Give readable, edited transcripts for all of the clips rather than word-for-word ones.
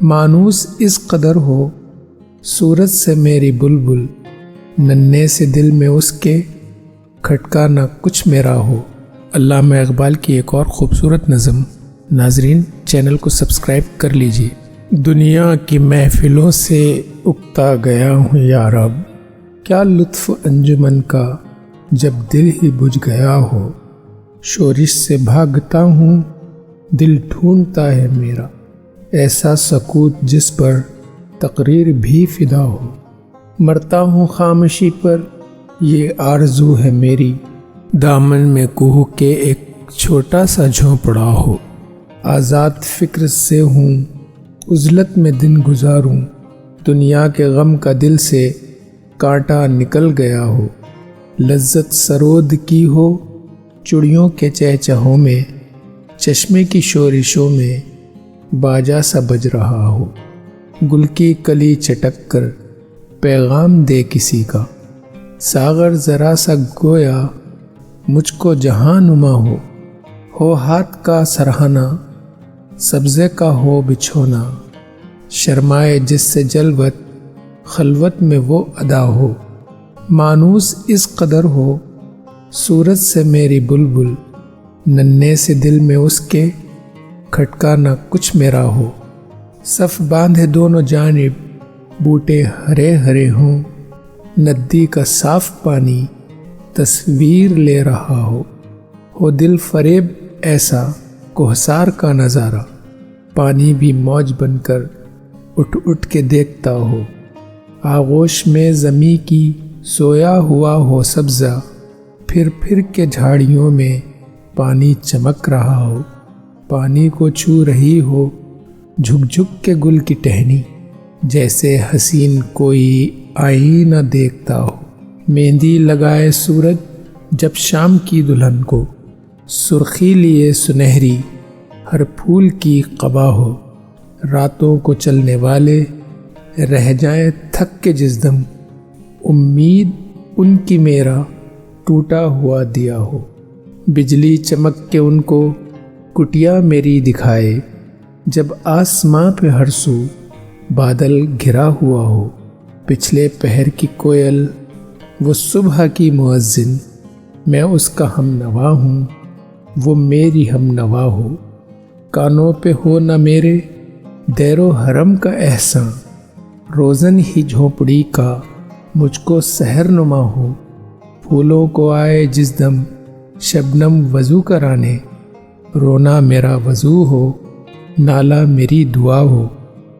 مانوس اس قدر ہو صورت سے میری بلبل، ننھے سے دل میں اس کے کھٹکا نہ کچھ میرا ہو۔ علامہ اقبال کی ایک اور خوبصورت نظم۔ ناظرین، چینل کو سبسکرائب کر لیجئے۔ دنیا کی محفلوں سے اکتا گیا ہوں یا رب، کیا لطف انجمن کا جب دل ہی بجھ گیا ہو۔ شورش سے بھاگتا ہوں، دل ڈھونڈتا ہے میرا، ایسا سکوت جس پر تقریر بھی فدا ہو۔ مرتا ہوں خاموشی پر، یہ آرزو ہے میری، دامن میں کوہ کے ایک چھوٹا سا جھونپڑا ہو۔ آزاد فکر سے ہوں، عزلت میں دن گزاروں، دنیا کے غم کا دل سے کانٹا نکل گیا ہو۔ لذت سرود کی ہو چڑیوں کے چہچہوں میں، چشمے کی شورشوں میں باجا سا بج رہا ہو۔ گل کی کلی چٹک کر پیغام دے کسی کا، ساغر ذرا سا گویا مجھ کو جہاں نما ہو ہاتھ کا سرہانا، سبزے کا ہو بچھونا، شرمائے جس سے جلوت خلوت میں وہ ادا ہو۔ مانوس اس قدر ہو صورت سے میری بلبل، ننھے سے دل میں اس کے کھٹکا نہ کچھ میرا ہو۔ صف باندھے دونوں جانب بوٹے ہرے ہرے ہوں، ندی کا صاف پانی تصویر لے رہا ہو دل فریب ایسا کوہسار کا نظارہ، پانی بھی موج بن کر اٹھ اٹھ کے دیکھتا ہو۔ آغوش میں زمیں کی سویا ہوا ہو سبزہ، پھر پھر کے جھاڑیوں میں پانی چمک رہا ہو۔ پانی کو چھو رہی ہو جھک جھک کے گل کی ٹہنی، جیسے حسین کوئی آئینہ دیکھتا ہو۔ مہندی لگائے سورج جب شام کی دلہن کو، سرخی لیے سنہری ہر پھول کی قبا ہو۔ راتوں کو چلنے والے رہ جائیں تھک کے جس دم، امید ان کی میرا ٹوٹا ہوا دیا ہو۔ بجلی چمک کے ان کو کٹیا میری دکھائے، جب آسماں پہ ہر سو بادل گھرا ہوا ہو۔ پچھلے پہر کی کوئل وہ صبح کی مؤذن، میں اس کا ہم نوا ہوں، وہ میری ہم نوا ہو۔ کانوں پہ ہو نہ میرے دیر و حرم کا احساں، روزن ہی جھونپڑی کا مجھ کو سحر نما ہو۔ پھولوں کو آئے جس دم شبنم وضو کرانے، رونا میرا وضو ہو، نالا میری دعا ہو۔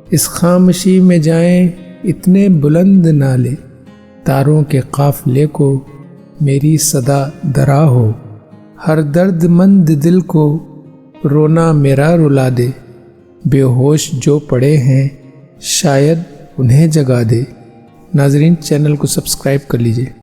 اس خاموشی میں جائیں اتنے بلند نالے، تاروں کے قافلے کو میری صدا درا ہو۔ ہر درد مند دل کو رونا میرا رلا دے، بے ہوش جو پڑے ہیں شاید انہیں جگا دے۔ ناظرین، چینل کو سبسکرائب کر لیجئے۔